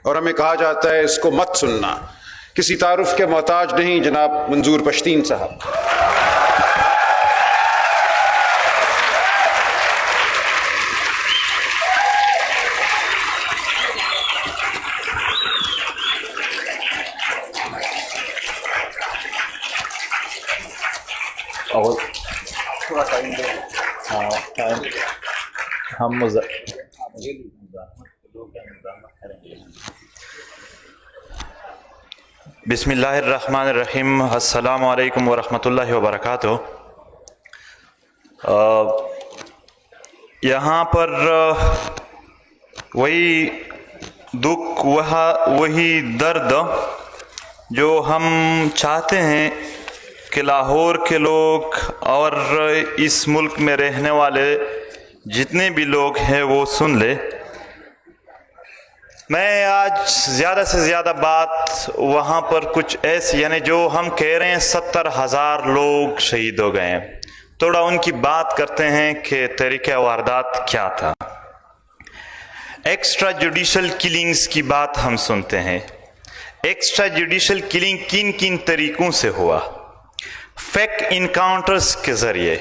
اور ہمیں کہا جاتا ہے اس کو مت سننا. کسی تعارف کے محتاج نہیں جناب منظور پشتین صاحب. اور تھوڑا ٹائم دیں. ہم بسم اللہ الرحمن الرحیم. السلام علیکم ورحمۃ اللہ وبرکاتہ. یہاں پر وہی دکھ وہی درد جو ہم چاہتے ہیں کہ لاہور کے لوگ اور اس ملک میں رہنے والے جتنے بھی لوگ ہیں وہ سن لے. میں آج زیادہ سے زیادہ بات وہاں پر کچھ ایسی یعنی جو ہم کہہ رہے ہیں 70,000 لوگ شہید ہو گئے ہیں، تھوڑا ان کی بات کرتے ہیں کہ طریقہ واردات کیا تھا. ایکسٹرا جوڈیشل کلنگز کی بات ہم سنتے ہیں. ایکسٹرا جوڈیشل کلنگ کن کن طریقوں سے ہوا؟ فیک انکاؤنٹرز کے ذریعے.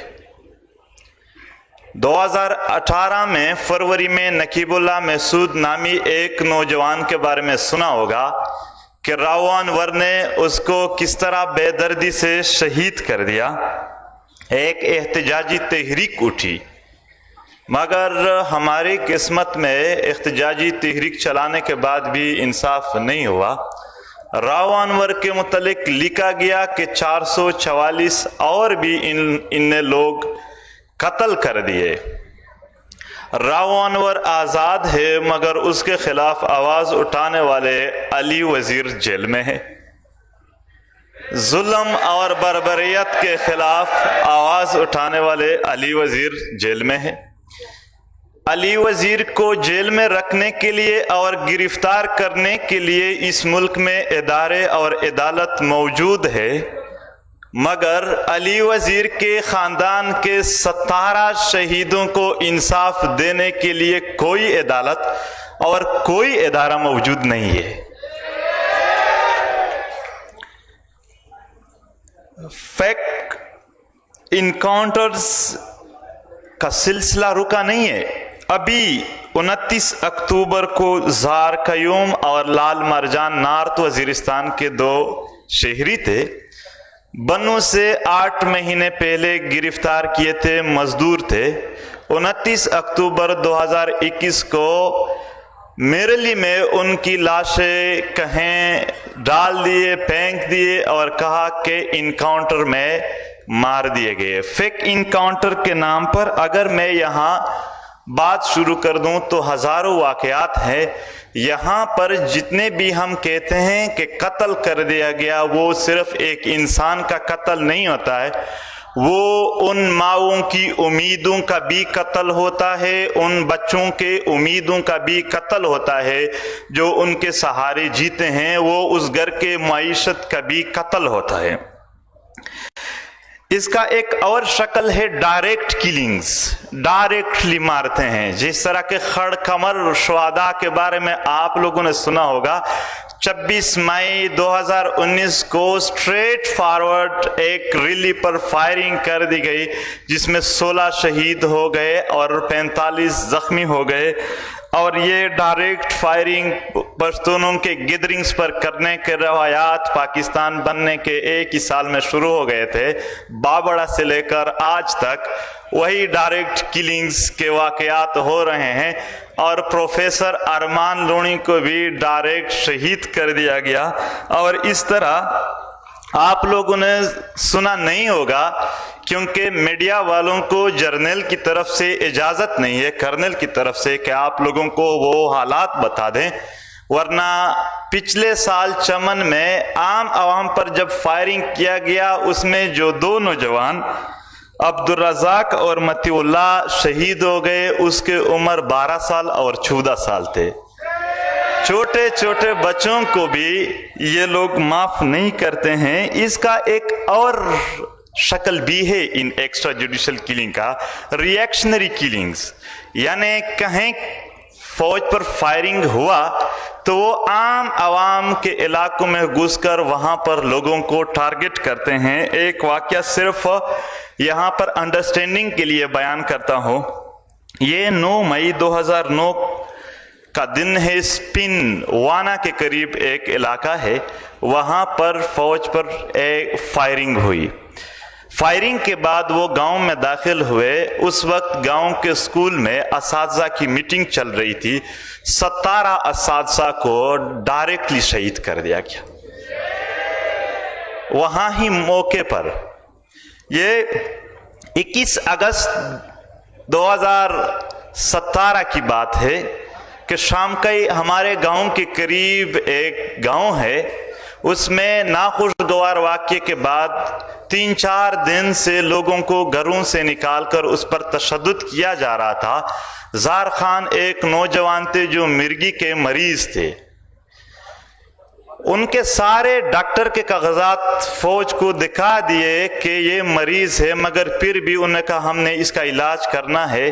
2018 میں فروری میں نقیب اللہ محسود نامی ایک نوجوان کے بارے میں سنا ہوگا کہ راؤ انور نے اس کو کس طرح بے دردی سے شہید کر دیا. ایک احتجاجی تحریک اٹھی، مگر ہماری قسمت میں احتجاجی تحریک چلانے کے بعد بھی انصاف نہیں ہوا. راؤ انور کے متعلق لکھا گیا کہ 444 اور بھی ان نے لوگ قتل کر دیے. راؤ انور آزاد ہے مگر اس کے خلاف آواز اٹھانے والے علی وزیر جیل میں ہے. ظلم اور بربریت کے خلاف آواز اٹھانے والے علی وزیر جیل میں ہے. علی وزیر کو جیل میں رکھنے کے لیے اور گرفتار کرنے کے لیے اس ملک میں ادارے اور عدالت موجود ہے، مگر علی وزیر کے خاندان کے 17 شہیدوں کو انصاف دینے کے لیے کوئی عدالت اور کوئی ادارہ موجود نہیں ہے. فیک انکاؤنٹرز کا سلسلہ رکا نہیں ہے. ابھی 29 اکتوبر کو زار قیوم اور لال مرجان نارتھ وزیرستان کے 2 شہری تھے. بنوں سے 8 مہینے پہلے گرفتار کیے تھے، مزدور تھے. 29 اکتوبر 2021 کو میرلی میں ان کی لاشیں کہیں ڈال دیے، پھینک دیے اور کہا کہ انکاؤنٹر میں مار دیے گئے. فیک انکاؤنٹر کے نام پر اگر میں یہاں بات شروع کر دوں تو ہزاروں واقعات ہیں. یہاں پر جتنے بھی ہم کہتے ہیں کہ قتل کر دیا گیا، وہ صرف ایک انسان کا قتل نہیں ہوتا ہے، وہ ان ماؤں کی امیدوں کا بھی قتل ہوتا ہے، ان بچوں کے امیدوں کا بھی قتل ہوتا ہے جو ان کے سہارے جیتے ہیں، وہ اس گھر کے معیشت کا بھی قتل ہوتا ہے. اس کا ایک اور شکل ہے ڈائریکٹ کلنگز. ڈائریکٹلی مارتے ہیں، جس طرح کے خڑ کمر شہداء کے بارے میں آپ لوگوں نے سنا ہوگا. 26 مئی 2019 کو سٹریٹ فارورڈ ایک ریلی پر فائرنگ کر دی گئی جس میں 16 شہید ہو گئے اور 45 زخمی ہو گئے. اور یہ ڈائریکٹ فائرنگ پشتونوں کے گیدرنگز پر کرنے کے روایات پاکستان بننے کے 1 ہی سال میں شروع ہو گئے تھے. بابڑا سے لے کر آج تک وہی ڈائریکٹ کلنگز کے واقعات ہو رہے ہیں. اور پروفیسر ارمان لونی کو بھی ڈائریکٹ شہید کر دیا گیا. اور اس طرح آپ لوگوں نے سنا نہیں ہوگا کیونکہ میڈیا والوں کو جرنیل کی طرف سے اجازت نہیں ہے، کرنل کی طرف سے، کہ آپ لوگوں کو وہ حالات بتا دیں. ورنہ پچھلے سال چمن میں عام عوام پر جب فائرنگ کیا گیا، اس میں جو 2 نوجوان عبدالرزاق اور متی اللہ شہید ہو گئے، اس کے عمر 12 سال اور 14 سال تھے. چھوٹے چھوٹے بچوں کو بھی یہ لوگ معاف نہیں کرتے ہیں. اس کا ایک اور شکل بھی ہے ان ایکسٹرا جوڈیشل کلنگ کا، ری ایکشنری کلنگز. یعنی کہیں فوج پر فائرنگ ہوا تو وہ عام عوام کے علاقوں میں گھس کر وہاں پر لوگوں کو ٹارگٹ کرتے ہیں. ایک واقعہ صرف یہاں پر انڈرسٹینڈنگ کے لیے بیان کرتا ہوں. یہ 9 مئی 2009 کا دن ہے. اسپن وانا کے قریب ایک علاقہ ہے, وہاں پر فوج پر ایک فائرنگ ہوئی. فائرنگ کے بعد وہ گاؤں میں داخل ہوئے. اس وقت گاؤں کے اسکول میں اساتذہ کی میٹنگ چل رہی تھی. 17 اساتذہ کو ڈائریکٹلی شہید کر دیا گیا وہاں ہی موقع پر. یہ 21 اگست 2017 کی بات ہے کہ شام کئی ہمارے گاؤں کے قریب ایک گاؤں ہے, اس میں ناخوشگوار واقعے کے بعد 3-4 دن سے لوگوں کو گھروں سے نکال کر اس پر تشدد کیا جا رہا تھا. زار خان ایک نوجوان تھے جو مرگی کے مریض تھے. ان کے سارے ڈاکٹر کے کاغذات فوج کو دکھا دیے کہ یہ مریض ہے, مگر پھر بھی انہوں نے کہا ہم نے اس کا علاج کرنا ہے.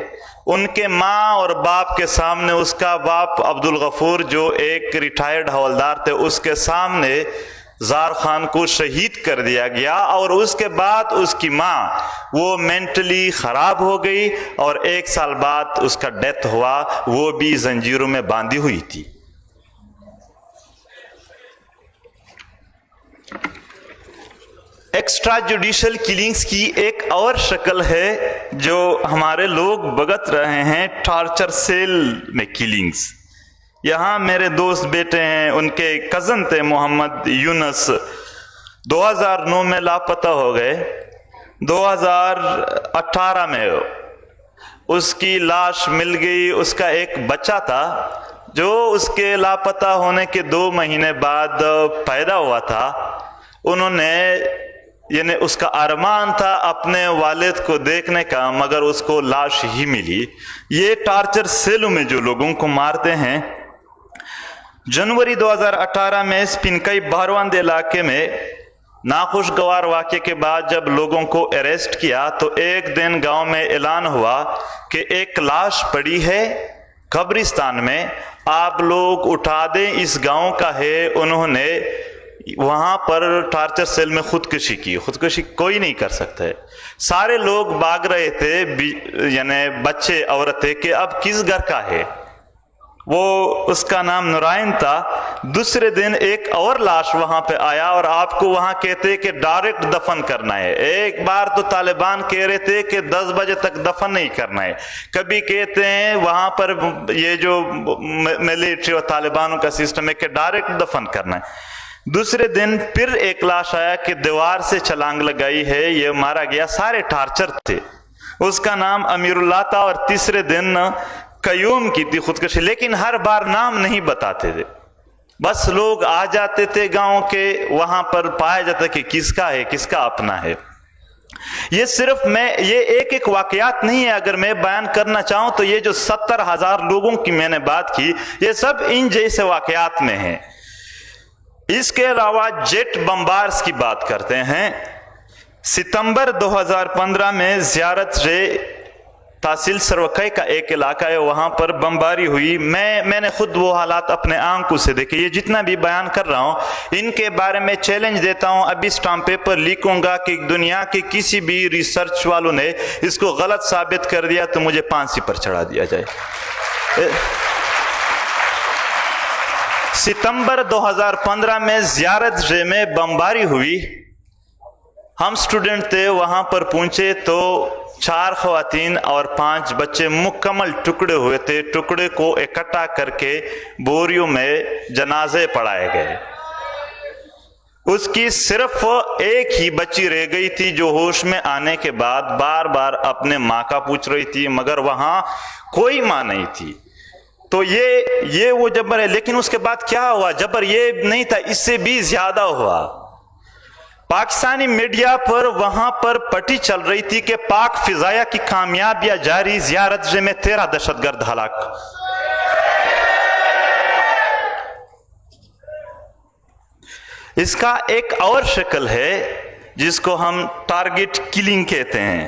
ان کے ماں اور باپ کے سامنے, اس کا باپ عبدالغفور جو ایک ریٹائرڈ حوالدار تھے, اس کے سامنے زار خان کو شہید کر دیا گیا. اور اس کے بعد اس کی ماں وہ مینٹلی خراب ہو گئی اور 1 سال بعد اس کا ڈیتھ ہوا. وہ بھی زنجیروں میں باندھی ہوئی تھی. ایکسٹرا جوڈیشل کلنگز کی ایک اور شکل ہے جو ہمارے لوگ بھگت رہے ہیں, ٹارچر سیل میں کلنگز. یہاں میرے دوست بیٹے ہیں, ان کے کزن تھے محمد یونس, 2009 میں لاپتہ ہو گئے. 2018 میں اس کی لاش مل گئی. اس کا ایک بچہ تھا جو اس کے لاپتہ ہونے کے 2 مہینے بعد پیدا ہوا تھا. انہوں نے یعنی اس کا ارمان تھا اپنے والد کو دیکھنے کا, مگر اس کو لاش ہی ملی. یہ ٹارچر سیلوں میں جو لوگوں کو مارتے ہیں. جنوری 2018 میں سپنکئی بہروند علاقے میں ناخوشگوار واقعے کے بعد جب لوگوں کو اریسٹ کیا تو ایک دن گاؤں میں اعلان ہوا کہ ایک لاش پڑی ہے قبرستان میں, آپ لوگ اٹھا دیں, اس گاؤں کا ہے. انہوں نے وہاں پر ٹارچر سیل میں خودکشی کی. خودکشی کوئی نہیں کر سکتا ہے. سارے لوگ بھاگ رہے تھے, یعنی بچے عورتیں, کہ اب کس گھر کا ہے. وہ اس کا نام نورائن تھا. دوسرے دن ایک اور لاش وہاں پہ آیا اور آپ کو وہاں کہتے کہ ڈائریکٹ دفن کرنا ہے. ایک بار تو طالبان کہہ رہے تھے کہ 10 بجے تک دفن نہیں کرنا ہے. کبھی کہتے ہیں وہاں پر یہ جو ملٹری اور طالبانوں کا سسٹم ہے کہ ڈائریکٹ دفن کرنا ہے. دوسرے دن پھر ایک لاش آیا کہ دیوار سے چھلانگ لگائی ہے, یہ مارا گیا. سارے ٹارچر تھے. اس کا نام امیر اللہ تھا. اور تیسرے دن قیوم کی تھی خودکشی, لیکن ہر بار نام نہیں بتاتے تھے. بس لوگ آ جاتے تھے گاؤں کے, وہاں پر پایا جاتا کہ کس کا ہے, کس کا اپنا ہے. یہ صرف یہ ایک واقعات نہیں ہے. اگر میں بیان کرنا چاہوں تو یہ جو 70,000 لوگوں کی میں نے بات کی, یہ سب ان جیسے واقعات میں ہیں. اس کے علاوہ جیٹ بمبارز کی بات کرتے ہیں. ستمبر 2015 میں زیارت رے تحصیل سروکئی کا ایک علاقہ ہے, وہاں پر بمباری ہوئی. میں نے خود وہ حالات اپنے آنکھوں سے دیکھے. یہ جتنا بھی بیان کر رہا ہوں ان کے بارے میں چیلنج دیتا ہوں. ابھی اسٹامپ پیپر لکھوں گا کہ دنیا کے کسی بھی ریسرچ والوں نے اس کو غلط ثابت کر دیا تو مجھے پھانسی پر چڑھا دیا جائے. ستمبر 2015 میں زیارت رے میں بمباری ہوئی. ہم سٹوڈنٹ تھے, وہاں پر پہنچے تو 4 خواتین اور 5 بچے مکمل ٹکڑے ہوئے تھے. ٹکڑے کو اکٹھا کر کے بوریوں میں جنازے پڑھائے گئے. اس کی صرف ایک ہی بچی رہ گئی تھی جو ہوش میں آنے کے بعد بار بار اپنے ماں کا پوچھ رہی تھی, مگر وہاں کوئی ماں نہیں تھی. تو یہ وہ جبر ہے. لیکن اس کے بعد کیا ہوا؟ جبر یہ نہیں تھا, اس سے بھی زیادہ ہوا. پاکستانی میڈیا پر وہاں پر پٹی چل رہی تھی کہ پاک فضائیہ کی کامیابیاں جاری, زیارت میں 13 دہشت گرد ہلاک. اس کا ایک اور شکل ہے جس کو ہم ٹارگٹ کلنگ کہتے ہیں.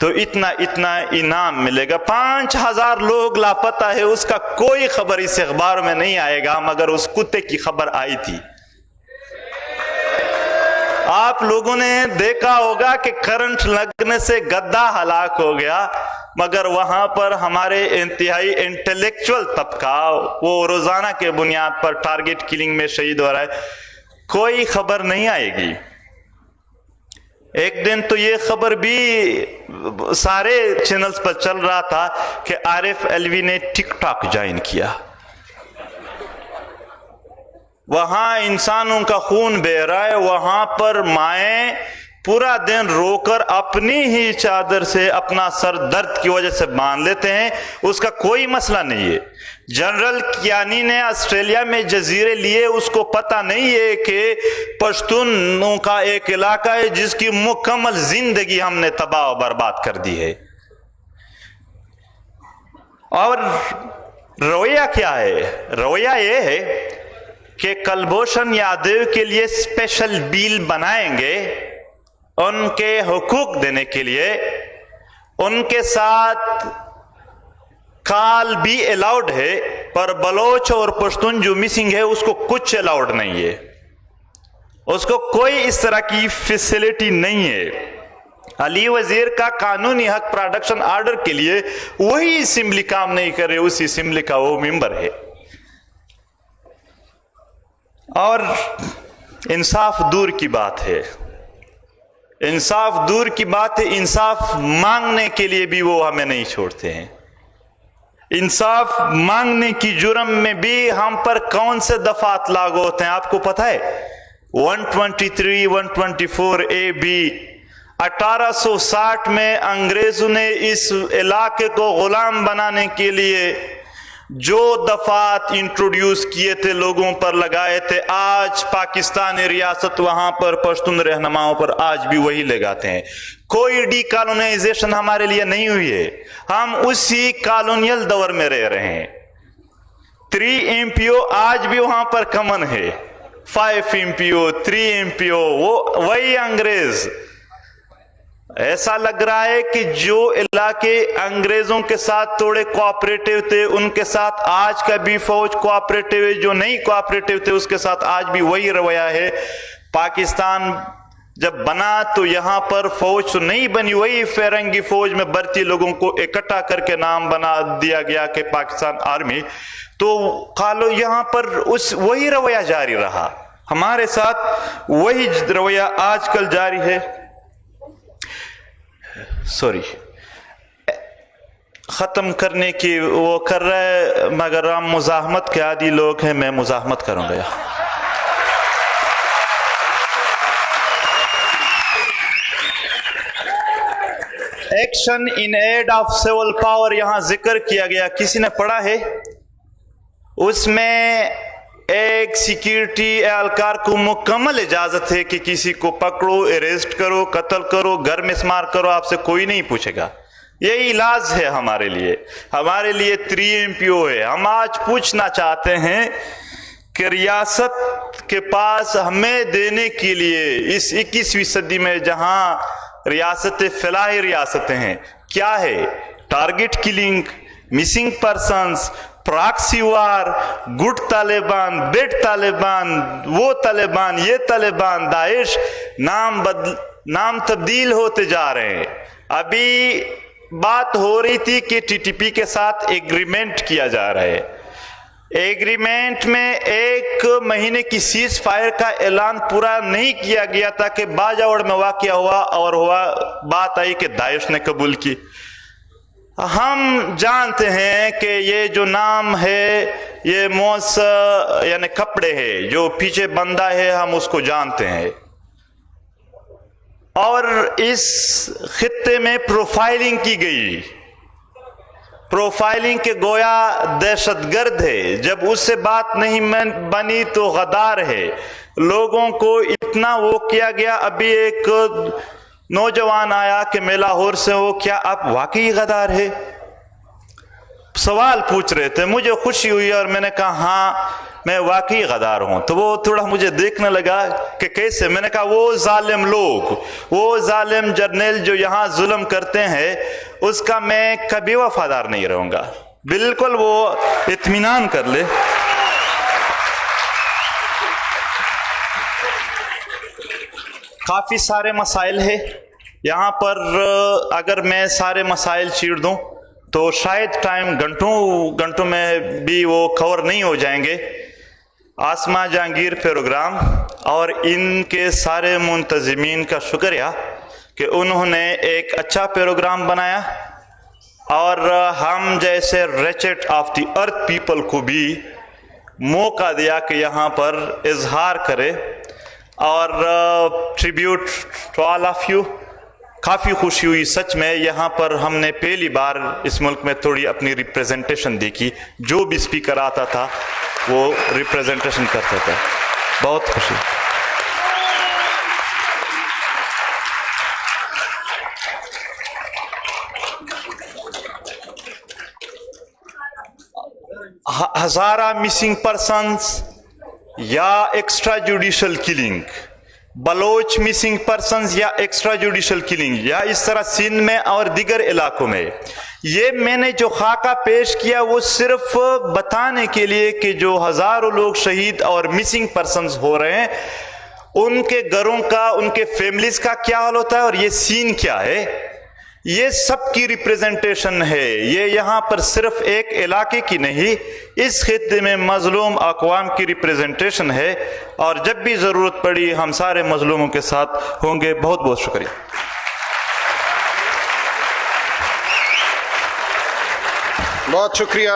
تو اتنا انعام ملے گا. 5000 لوگ لاپتہ ہے, اس کا کوئی خبر اس اخبار میں نہیں آئے گا, مگر اس کتے کی خبر آئی تھی. آپ لوگوں نے دیکھا ہوگا کہ کرنٹ لگنے سے گدھا ہلاک ہو گیا, مگر وہاں پر ہمارے انتہائی انٹلیکچول طبقہ وہ روزانہ کے بنیاد پر ٹارگٹ کلنگ میں شہید ہو رہا ہے. کوئی خبر نہیں آئے گی. ایک دن تو یہ خبر بھی سارے چینلز پر چل رہا تھا کہ عارف علوی نے ٹک ٹاک جوائن کیا. وہاں انسانوں کا خون بہہ رہا ہے, وہاں پر مائیں پورا دن رو کر اپنی ہی چادر سے اپنا سر درد کی وجہ سے باندھ لیتے ہیں, اس کا کوئی مسئلہ نہیں ہے. جنرل کیانی نے آسٹریلیا میں جزیرے لیے, اس کو پتہ نہیں ہے کہ پشتونوں کا ایک علاقہ ہے جس کی مکمل زندگی ہم نے تباہ و برباد کر دی ہے. اور رویہ کیا ہے؟ رویہ یہ ہے کہ کلبھوشن یادو کے لیے اسپیشل بیل بنائیں گے ان کے حقوق دینے کے لیے. ان کے ساتھ کال بھی الاؤڈ ہے, پر بلوچ اور پشتون جو مسنگ ہے اس کو کچھ الاؤڈ نہیں ہے, اس کو کوئی اس طرح کی فیسلٹی نہیں ہے. علی وزیر کا قانونی حق پروڈکشن آرڈر کے لیے وہی اسمبلی کام نہیں کر رہے, اسی اسمبلی کا وہ ممبر ہے. اور انصاف دور کی بات ہے, انصاف دور کی بات ہے, انصاف مانگنے کے لیے بھی وہ ہمیں نہیں چھوڑتے ہیں. انصاف مانگنے کی جرم میں بھی ہم پر کون سے دفعات لاگو ہوتے ہیں آپ کو پتہ ہے؟ 123 124 اے بی. 1860 میں انگریزوں نے اس علاقے کو غلام بنانے کے لیے جو دفعات انٹروڈیوس کیے تھے, لوگوں پر لگائے تھے, آج پاکستانی ریاست وہاں پر پشتون رہنماؤں پر آج بھی وہی لگاتے ہیں. کوئی ڈی کالونائزیشن ہمارے لیے نہیں ہوئی ہے, ہم اسی کالونیل دور میں رہ رہے ہیں. 3 MPO آج بھی وہاں پر کمن ہے, 5 MPO 3 MPO, وہی انگریز. ایسا لگ رہا ہے کہ جو علاقے انگریزوں کے ساتھ تھوڑے کوآپریٹو تھے ان کے ساتھ آج کا بھی فوج کوآپریٹو ہے, جو نہیں کوآپریٹو تھے اس کے ساتھ آج بھی وہی رویہ ہے. پاکستان جب بنا تو یہاں پر فوج تو نہیں بنی, وہی فیرنگی فوج میں بھرتی لوگوں کو اکٹھا کر کے نام بنا دیا گیا کہ پاکستان آرمی. تو قالو یہاں پر وہی رویہ جاری رہا, ہمارے ساتھ وہی رویہ آج کل جاری ہے. سوری, ختم کرنے کی وہ کر رہے, مگر ہم مزاحمت کے عادی لوگ ہیں, میں مزاحمت کروں گا. Action in aid of civil power یہاں ذکر کیا گیا, کسی نے پڑھا ہے؟ اس میں ایک سیکیورٹی اہلکار کو مکمل اجازت ہے کہ کسی کو پکڑو, اریسٹ کرو, قتل کرو, گھر میں اسمار کرو, آپ سے کوئی نہیں پوچھے گا. یہی علاج ہے ہمارے لیے. ہمارے لیے 3 MPO ہے. ہم آج پوچھنا چاہتے ہیں کہ ریاست کے پاس ہمیں دینے کے لیے اس 21ویں صدی میں جہاں ریاستیں فلاحی ریاستیں ہیں, کیا ہے؟ Target killing, missing persons, proxy war, good Taliban, bad Taliban, وہ طالبان, یہ طالبان, داعش. نام تبدیل ہوتے جا رہے ہیں. ابھی بات ہو رہی تھی کہ TTP کے ساتھ ایگریمنٹ کیا جا رہا ہے. ایگریمنٹ میں 1 مہینے کی سیز فائر کا اعلان پورا نہیں کیا گیا تھا کہ باجوڑ میں واقعہ ہوا اور بات آئی کہ داعش نے قبول کی. ہم جانتے ہیں کہ یہ جو نام ہے یہ موس یعنی کپڑے ہے, جو پیچھے بندہ ہے ہم اس کو جانتے ہیں. اور اس خطے میں پروفائلنگ کی گئی, پروفائلنگ کے گویا دہشت گرد ہے, جب اس سے بات نہیں بنی تو غدار ہے. لوگوں کو اتنا وہ کیا گیا. ابھی ایک نوجوان آیا کہ میں لاہور سے ہوں, کیا آپ واقعی غدار ہے؟ سوال پوچھ رہے تھے, مجھے خوشی ہوئی اور میں نے کہا ہاں میں واقعی غدار ہوں. تو وہ تھوڑا مجھے دیکھنے لگا کہ کیسے. میں نے کہا وہ ظالم لوگ، وہ ظالم جرنیل جو یہاں ظلم کرتے ہیں، اس کا میں کبھی وفادار نہیں رہوں گا. بالکل وہ اطمینان کر لے. کافی سارے مسائل ہیں یہاں پر. اگر میں سارے مسائل چیڑ دوں تو شاید ٹائم گھنٹوں میں بھی وہ کور نہیں ہو جائیں گے. آسما جہانگیر پروگرام اور ان کے سارے منتظمین کا شکریہ کہ انہوں نے ایک اچھا پروگرام بنایا، اور ہم جیسے ریچٹ آف دی ارتھ پیپل کو بھی موقع دیا کہ یہاں پر اظہار کرے. اور tribute to all of you. کافی خوشی ہوئی سچ میں. یہاں پر ہم نے پہلی بار اس ملک میں تھوڑی اپنی ریپریزنٹیشن دیکھی. جو بھی اسپیکر آتا تھا وہ ریپریزنٹیشن کرتا تھا. بہت خوشی. ہزارہ مسنگ پرسنز یا extra judicial killing, Baloch missing persons یا ایکسٹرا جوڈیشل کلنگ، یا اس طرح سندھ میں اور دیگر علاقوں میں. یہ میں نے جو خاکہ پیش کیا وہ صرف بتانے کے لیے کہ جو ہزاروں لوگ شہید اور مسنگ پرسنز ہو رہے ہیں، ان کے گھروں کا، ان کے فیملیز کا کیا حال ہوتا ہے اور یہ سین کیا ہے. یہ سب کی ریپریزنٹیشن ہے. یہ یہاں پر صرف ایک علاقے کی نہیں، اس خطے میں مظلوم اقوام کی ریپریزنٹیشن ہے. اور جب بھی ضرورت پڑی ہم سارے مظلوموں کے ساتھ ہوں گے. بہت بہت شکریہ. بہت شکریہ.